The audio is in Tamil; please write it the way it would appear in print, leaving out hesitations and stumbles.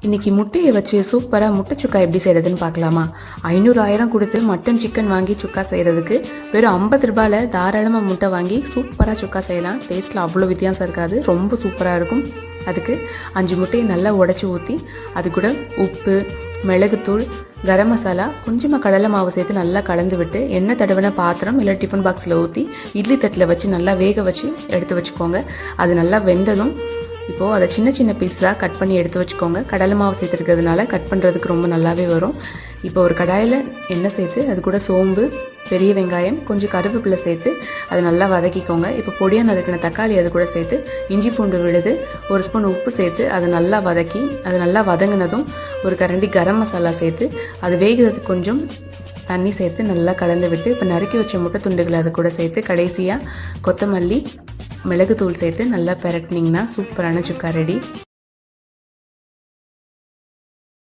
இன்றைக்கி முட்டையை வச்சு சூப்பராக முட்டை சுக்கா எப்படி செய்கிறதுன்னு பார்க்கலாமா? 500,000 கொடுத்து மட்டன் சிக்கன் வாங்கி சுக்கா செய்கிறதுக்கு வெறும் 50 ரூபாயில் தாராளமாக முட்டை வாங்கி சூப்பராக சுக்கா செய்யலாம். டேஸ்ட்டில் அவ்வளோ வித்தியாசம் இருக்காது, ரொம்ப சூப்பராக இருக்கும். அதுக்கு 5 முட்டையை நல்லா உடச்சி ஊற்றி அது கூட உப்பு, மிளகுத்தூள், கரம் மசாலா, கொஞ்சமாக கடலை மாவு சேர்த்து நல்லா கலந்து விட்டு எண்ணெய் தடவின பாத்திரம் இல்லை டிஃபன் பாக்ஸில் ஊற்றி இட்லி தட்டில் வச்சு நல்லா வேக வச்சு எடுத்து வச்சுக்கோங்க. அது நல்லா வெந்ததும் இப்போது அதை சின்ன சின்ன பீஸாக கட் பண்ணி எடுத்து வச்சுக்கோங்க. கடலை மாவு சேர்த்துருக்கிறதுனால கட் பண்ணுறதுக்கு ரொம்ப நல்லாவே வரும். இப்போ ஒரு கடாயில் எண்ணெய் சேர்த்து அது கூட சோம்பு, பெரிய வெங்காயம், கொஞ்சம் கருவேப்பிலை சேர்த்து அதை நல்லா வதக்கிக்கோங்க. இப்போ பொடியாக நறுக்கின தக்காளி அது கூட சேர்த்து இஞ்சி பூண்டு விழுது, 1 ஸ்பூன் உப்பு சேர்த்து அதை நல்லா வதக்கி அது நல்லா வதங்கினதும் ஒரு கரண்டி கரம் மசாலா சேர்த்து அது வேகிறதுக்கு கொஞ்சம் தண்ணி சேர்த்து நல்லா கலந்து விட்டு இப்போ நறுக்கி வச்ச முட்டை துண்டுகளை அது கூட சேர்த்து கடைசியாக கொத்தமல்லி, மிளகுத்தூள் சேர்த்து நல்லா பெரட்டினீங்கன்னா சூப்பரான சுக்கா ரெடி.